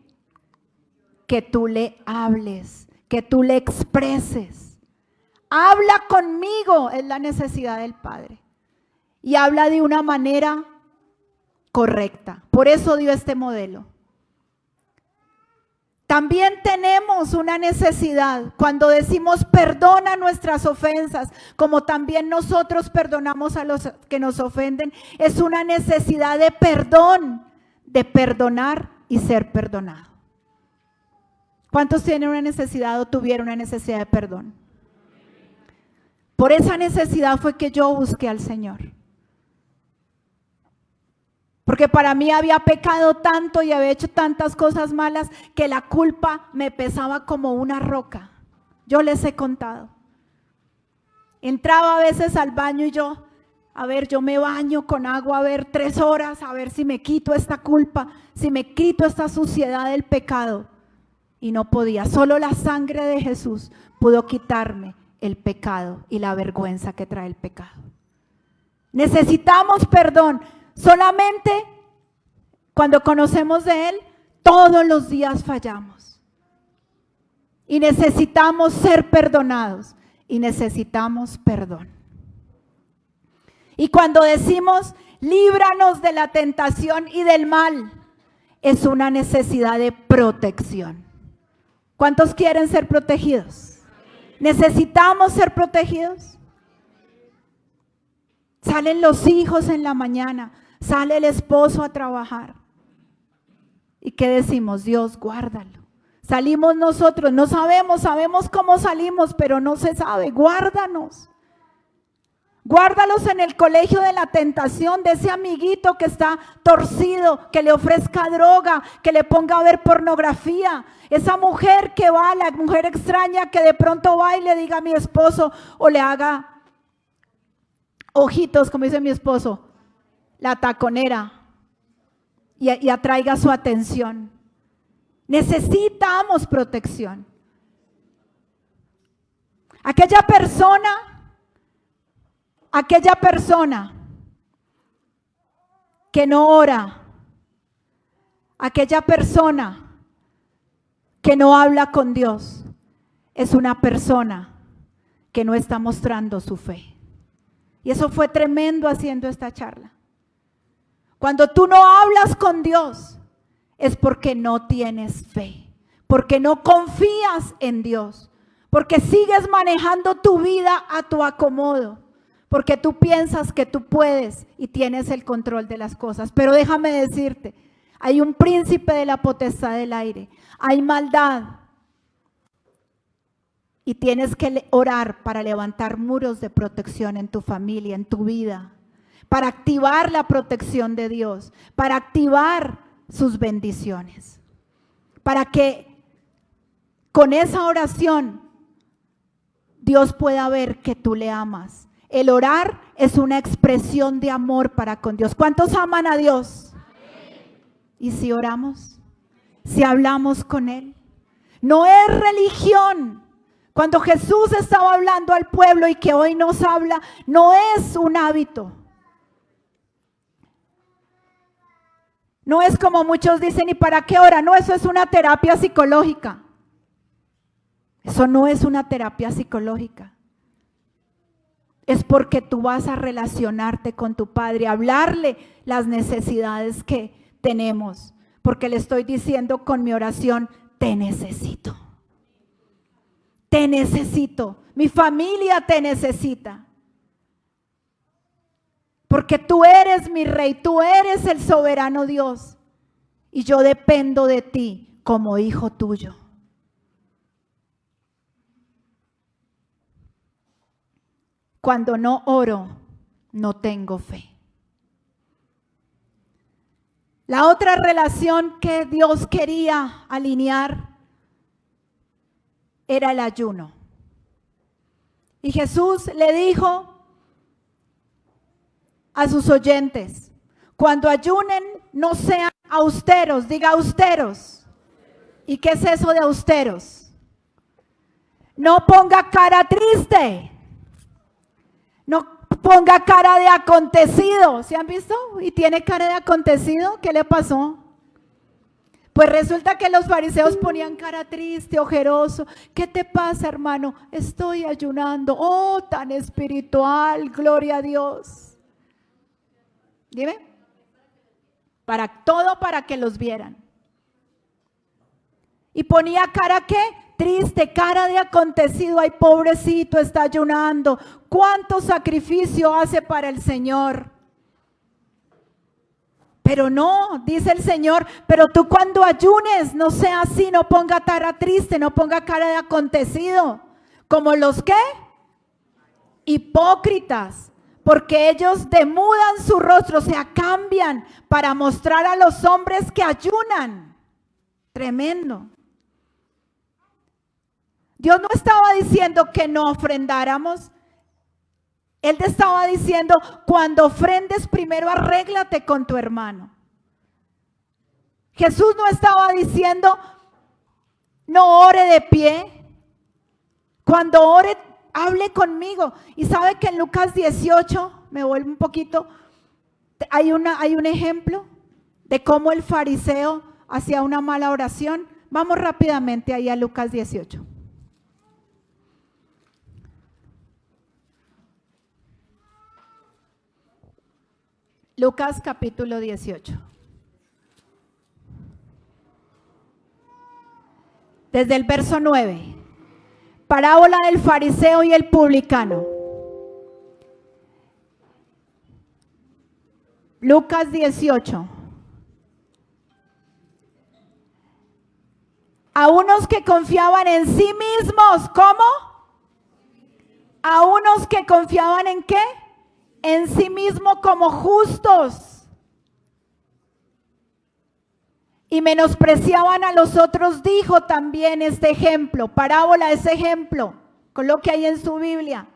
Que tú le hables, que tú le expreses. habla conmigo, es la necesidad del Padre. Y habla de una manera correcta. Por eso dio este modelo. También tenemos una necesidad cuando decimos perdona nuestras ofensas, como también nosotros perdonamos a los que nos ofenden. Es una necesidad de perdón, de perdonar y ser perdonado. ¿Cuántos tienen una necesidad o tuvieron una necesidad de perdón? Por esa necesidad fue que yo busqué al Señor. Porque para mí había pecado tanto y había hecho tantas cosas malas que la culpa me pesaba como una roca. Yo les he contado. Entraba a veces al baño y yo me baño con agua, 3 horas, a ver si me quito esta culpa, si me quito esta suciedad del pecado. Y no podía, solo la sangre de Jesús pudo quitarme el pecado y la vergüenza que trae el pecado. Necesitamos perdón. Solamente cuando conocemos de Él, todos los días fallamos. Y necesitamos ser perdonados. Y necesitamos perdón. Y cuando decimos, líbranos de la tentación y del mal, es una necesidad de protección. ¿Cuántos quieren ser protegidos? ¿Necesitamos ser protegidos? Salen los hijos en la mañana, sale el esposo a trabajar. ¿Y qué decimos? Dios, guárdalo. Salimos nosotros, no sabemos cómo salimos, pero no se sabe, guárdanos. Guárdalos en el colegio de la tentación, de ese amiguito que está torcido, que le ofrezca droga, que le ponga a ver pornografía. Esa mujer que va, la mujer extraña que de pronto va y le diga a mi esposo o le haga ojitos, como dice mi esposo, la taconera y atraiga su atención. Necesitamos protección. Aquella persona que no ora, aquella persona que no habla con Dios, es una persona que no está mostrando su fe. Y eso fue tremendo haciendo esta charla. Cuando tú no hablas con Dios, es porque no tienes fe, porque no confías en Dios, porque sigues manejando tu vida a tu acomodo, porque tú piensas que tú puedes y tienes el control de las cosas. Pero déjame decirte, hay un príncipe de la potestad del aire, hay maldad. Y tienes que orar para levantar muros de protección en tu familia, en tu vida, para activar la protección de Dios, para activar sus bendiciones, para que con esa oración Dios pueda ver que tú le amas. El orar es una expresión de amor para con Dios. ¿Cuántos aman a Dios? ¿Y si oramos? ¿Si hablamos con Él? No es religión. Cuando Jesús estaba hablando al pueblo y que hoy nos habla, no es un hábito. No es como muchos dicen, ¿y para qué ora? No, eso es una terapia psicológica. Eso no es una terapia psicológica. Es porque tú vas a relacionarte con tu Padre, a hablarle las necesidades que tenemos. Porque le estoy diciendo con mi oración, te necesito. Te necesito. Mi familia te necesita. Porque tú eres mi rey, tú eres el soberano Dios. Y yo dependo de ti como hijo tuyo. Cuando no oro, no tengo fe. La otra relación que Dios quería alinear era el ayuno. Y Jesús le dijo a sus oyentes, cuando ayunen no sean austeros, diga austeros. ¿Y qué es eso de austeros? No ponga cara triste. No ponga cara de acontecido. ¿Se han visto? ¿Y tiene cara de acontecido? ¿Qué le pasó? Pues resulta que los fariseos ponían cara triste, ojeroso. ¿Qué te pasa, hermano? Estoy ayunando. Oh, tan espiritual, gloria a Dios. Dime. Para que los vieran. Y ponía cara, ¿qué? Triste, cara de acontecido. Ay, pobrecito, está ayunando. ¿Cuánto sacrificio hace para el Señor? Pero no, dice el Señor, pero tú cuando ayunes, no sea así, no ponga cara triste, no ponga cara de acontecido. ¿Como los qué? Hipócritas, porque ellos demudan su rostro, o sea, cambian para mostrar a los hombres que ayunan. Tremendo. Dios no estaba diciendo que no ofrendáramos. Él te estaba diciendo, cuando ofrendes, primero arréglate con tu hermano. Jesús no estaba diciendo, no ore de pie. Cuando ore, hable conmigo. Y sabe que en Lucas 18, me vuelvo un poquito, hay un ejemplo de cómo el fariseo hacía una mala oración. Vamos rápidamente ahí a Lucas 18. Lucas capítulo 18. Desde el verso 9. Parábola del fariseo y el publicano. Lucas 18. A unos que confiaban en sí mismos, ¿cómo? A unos que confiaban en ¿qué? En sí mismo como justos y menospreciaban a los otros, dijo también este ejemplo, parábola, ese ejemplo, coloque ahí en su Biblia.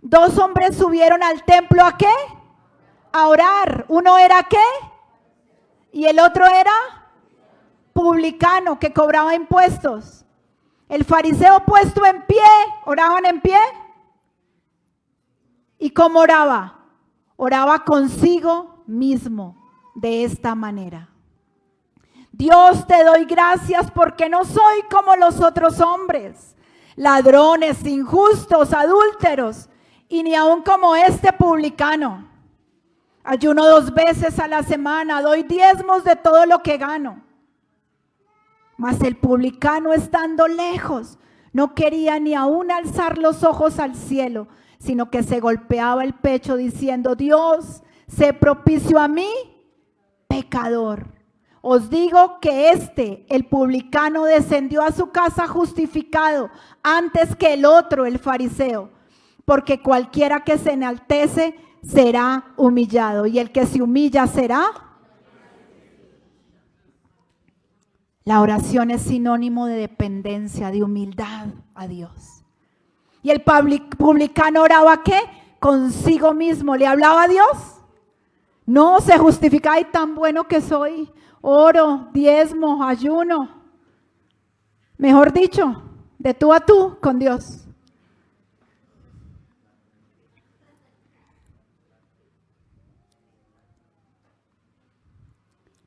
2 hombres subieron al templo, ¿a qué? A orar. Uno era ¿qué? Y el otro era publicano, que cobraba impuestos. El fariseo puesto en pie, ¿oraban en pie? ¿Y cómo oraba? Oraba consigo mismo de esta manera. Dios, te doy gracias porque no soy como los otros hombres, ladrones, injustos, adúlteros, y ni aun como este publicano. Ayuno 2 veces a la semana, doy diezmos de todo lo que gano. Mas el publicano, estando lejos, no quería ni aun alzar los ojos al cielo, sino que se golpeaba el pecho diciendo, Dios, sé propicio a mí, pecador. Os digo que el publicano, descendió a su casa justificado antes que el otro, el fariseo, porque cualquiera que se enaltece será humillado, y el que se humilla será. La oración es sinónimo de dependencia, de humildad a Dios. ¿Y el publicano oraba qué? Consigo mismo. ¿Le hablaba a Dios? No, se justificaba, y tan bueno que soy. Oro, diezmo, ayuno. Mejor dicho, de tú a tú con Dios.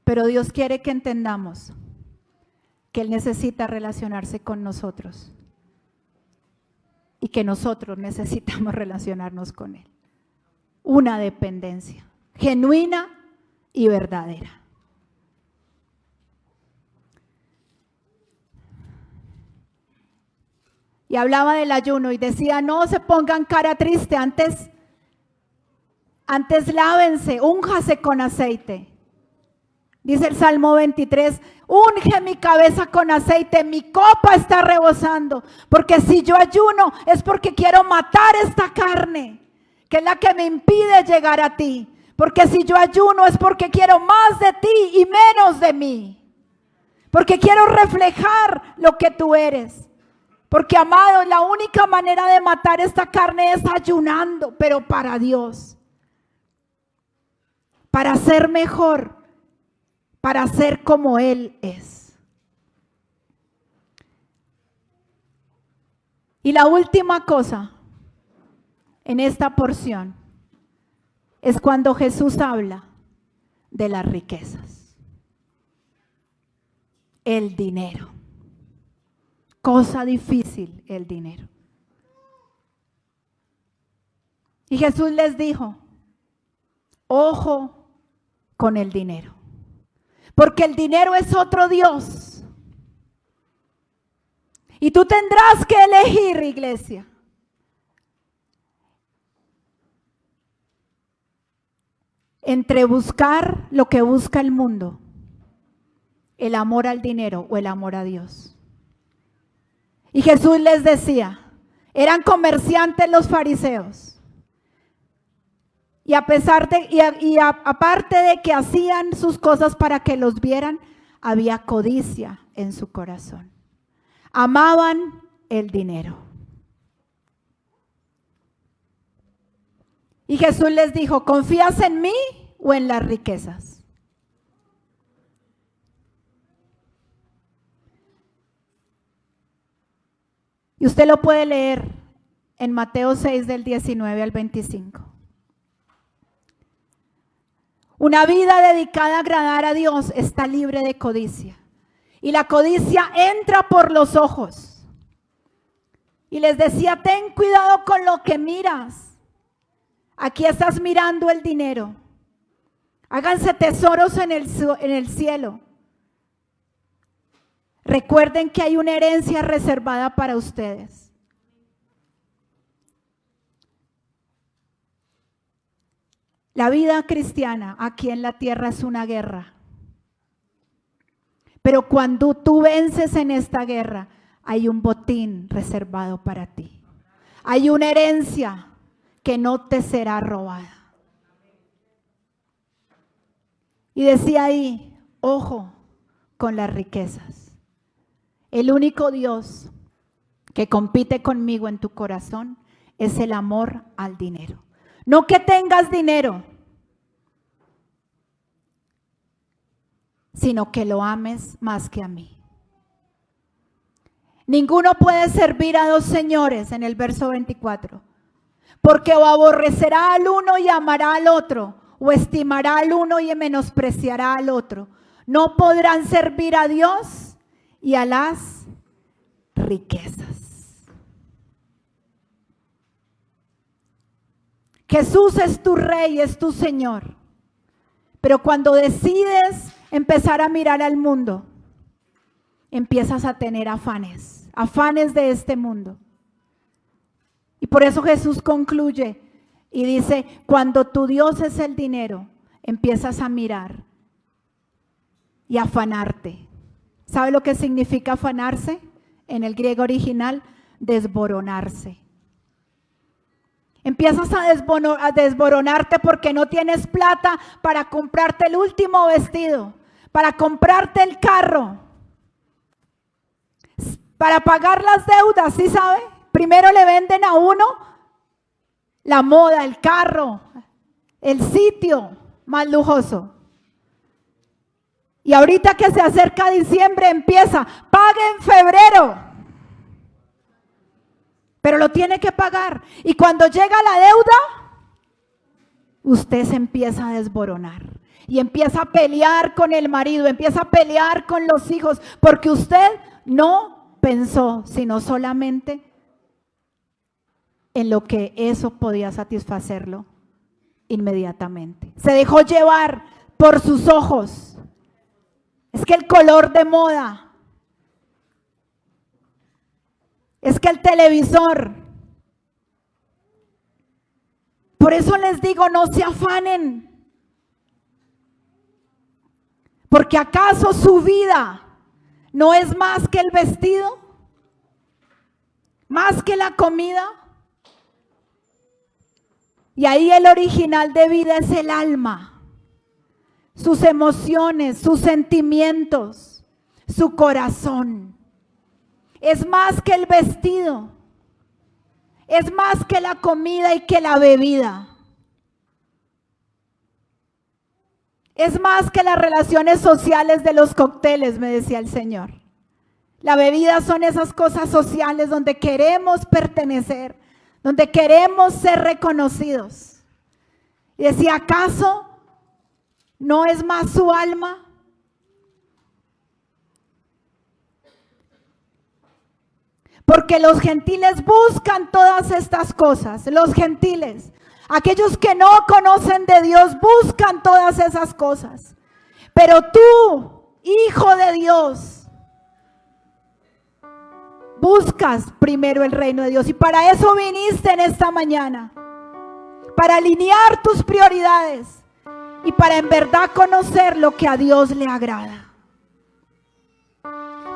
Pero Dios quiere que entendamos que Él necesita relacionarse con nosotros y que nosotros necesitamos relacionarnos con Él. Una dependencia genuina y verdadera. Y hablaba del ayuno y decía, no se pongan cara triste, antes lávense, únjase con aceite. Dice el Salmo 23, unge mi cabeza con aceite, mi copa está rebosando, porque si yo ayuno es porque quiero matar esta carne, que es la que me impide llegar a ti. Porque si yo ayuno es porque quiero más de ti y menos de mí. Porque quiero reflejar lo que tú eres. Porque, amado, la única manera de matar esta carne es ayunando, pero para Dios. Para ser mejor, para ser como Él es. Y la última cosa en esta porción es cuando Jesús habla de las riquezas. el dinero. Cosa difícil el dinero. Y Jesús les dijo, ojo con el dinero, porque el dinero es otro Dios. Y tú tendrás que elegir, iglesia, entre buscar lo que busca el mundo, el amor al dinero o el amor a Dios. Y Jesús les decía, eran comerciantes los fariseos. Y aparte de que hacían sus cosas para que los vieran, había codicia en su corazón. Amaban el dinero. Y Jesús les dijo, ¿confías en mí o en las riquezas? Y usted lo puede leer en Mateo 6 del 19 al 25. Una vida dedicada a agradar a Dios está libre de codicia. Y la codicia entra por los ojos. Y les decía, ten cuidado con lo que miras. Aquí estás mirando el dinero. Háganse tesoros en el cielo. Recuerden que hay una herencia reservada para ustedes. La vida cristiana aquí en la tierra es una guerra. Pero cuando tú vences en esta guerra, hay un botín reservado para ti. Hay una herencia que no te será robada. Y decía ahí, ojo con las riquezas. El único Dios que compite conmigo en tu corazón es el amor al dinero. No que tengas dinero, sino que lo ames más que a mí. Ninguno puede servir a dos señores, en el verso 24, porque o aborrecerá al uno y amará al otro, o estimará al uno y menospreciará al otro. No podrán servir a Dios y a las riquezas. Jesús es tu Rey, es tu Señor. Pero cuando decides empezar a mirar al mundo, empiezas a tener afanes de este mundo. Y por eso Jesús concluye y dice, cuando tu Dios es el dinero, empiezas a mirar y afanarte. ¿Sabe lo que significa afanarse? En el griego original, desboronarse. Empiezas a desboronarte porque no tienes plata para comprarte el último vestido, para comprarte el carro, para pagar las deudas, ¿sí sabe? Primero le venden a uno la moda, el carro, el sitio más lujoso. Y ahorita que se acerca diciembre empieza, pague en febrero. Pero lo tiene que pagar. Y cuando llega la deuda, usted se empieza a desboronar. Y empieza a pelear con el marido, empieza a pelear con los hijos, porque usted no pensó, sino solamente en lo que eso podía satisfacerlo inmediatamente. Se dejó llevar por sus ojos. Es que el color de moda, es que el televisor. Por eso les digo, no se afanen. Porque ¿acaso su vida no es más que el vestido? ¿Más que la comida? Y ahí el original de vida es el alma, sus emociones, sus sentimientos, su corazón. Es más que el vestido, es más que la comida y que la bebida. Es más que las relaciones sociales de los cócteles, me decía el Señor. La bebida son esas cosas sociales donde queremos pertenecer, donde queremos ser reconocidos. Y decía, ¿acaso no es más su alma? Porque los gentiles buscan todas estas cosas. Los gentiles, aquellos que no conocen de Dios, buscan todas esas cosas. Pero tú, hijo de Dios, buscas primero el reino de Dios. Y para eso viniste en esta mañana. Para alinear tus prioridades. Y para en verdad conocer lo que a Dios le agrada.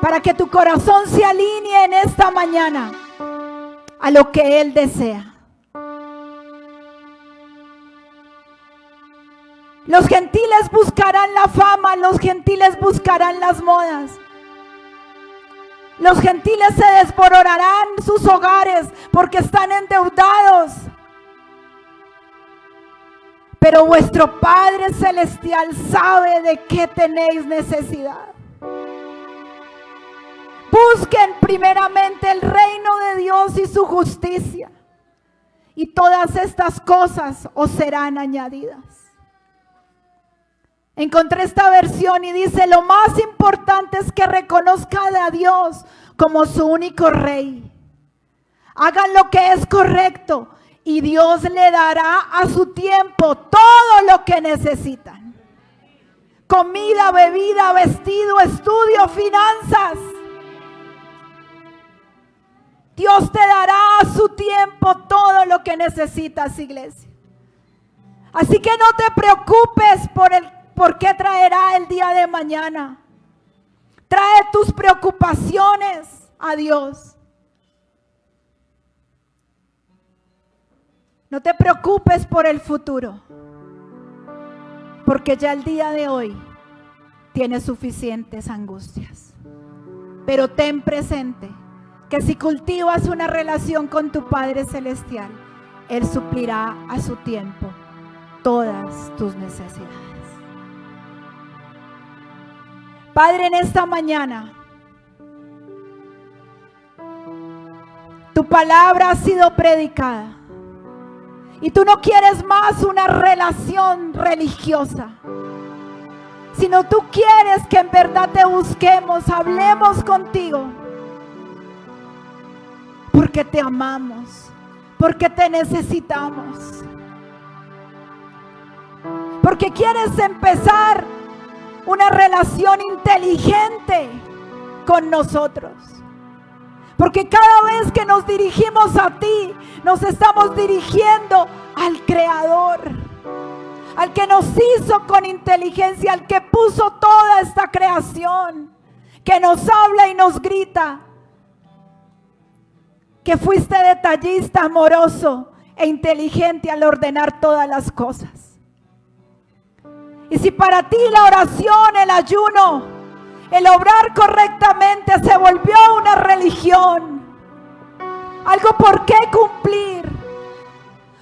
Para que tu corazón se alinee en esta mañana a lo que Él desea. Los gentiles buscarán la fama, los gentiles buscarán las modas. Los gentiles se desmoronarán sus hogares porque están endeudados. Pero vuestro Padre Celestial sabe de qué tenéis necesidad. Busquen primeramente el reino de Dios y su justicia, y todas estas cosas os serán añadidas. Encontré esta versión y dice: lo más importante es que reconozcan a Dios como su único rey. Hagan lo que es correcto y Dios le dará a su tiempo todo lo que necesitan. Comida, bebida, vestido, estudio, finanzas. Dios te dará a su tiempo todo lo que necesitas, iglesia. Así que no te preocupes por qué traerá el día de mañana. Trae tus preocupaciones a Dios. No te preocupes por el futuro, porque ya el día de hoy tienes suficientes angustias. Pero ten presente que si cultivas una relación con tu Padre Celestial, Él suplirá a su tiempo todas tus necesidades. Padre, en esta mañana, tu palabra ha sido predicada y tú no quieres más una relación religiosa, sino tú quieres que en verdad te busquemos, hablemos contigo. Porque te amamos, porque te necesitamos, porque quieres empezar una relación inteligente con nosotros, porque cada vez que nos dirigimos a ti, nos estamos dirigiendo al Creador, al que nos hizo con inteligencia, al que puso toda esta creación, que nos habla y nos grita. Que fuiste detallista, amoroso e inteligente al ordenar todas las cosas. Y si para ti la oración, el ayuno, el obrar correctamente se volvió una religión, algo por qué cumplir,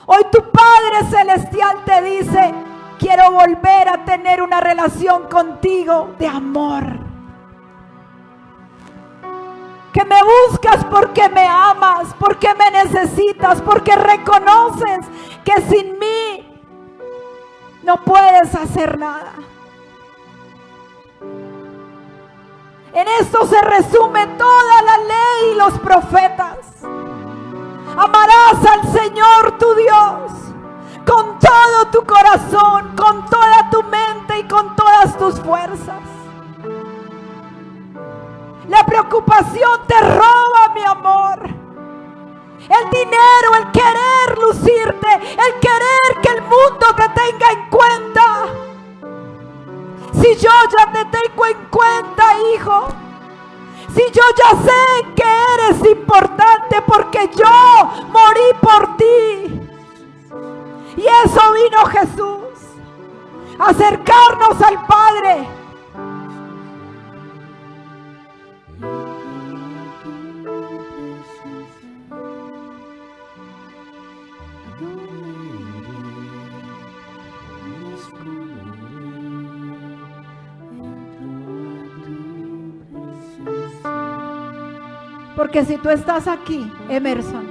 hoy tu Padre Celestial te dice: quiero volver a tener una relación contigo de amor. Que me buscas porque me amas, porque me necesitas, porque reconoces que sin mí no puedes hacer nada. En esto se resume toda la ley y los profetas. Amarás al Señor tu Dios con todo tu corazón, con toda tu mente y con todas tus fuerzas. La preocupación te roba, mi amor. El dinero, el querer lucirte, el querer que el mundo te tenga en cuenta. Si yo ya te tengo en cuenta, hijo. Si yo ya sé que eres importante porque yo morí por ti. Y eso vino Jesús, a acercarnos al Padre. Porque si tú estás aquí, Emerson,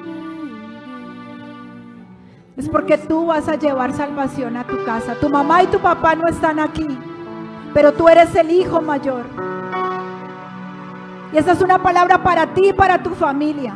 es porque tú vas a llevar salvación a tu casa. Tu mamá y tu papá no están aquí, pero tú eres el hijo mayor. Y esa es una palabra para ti y para tu familia.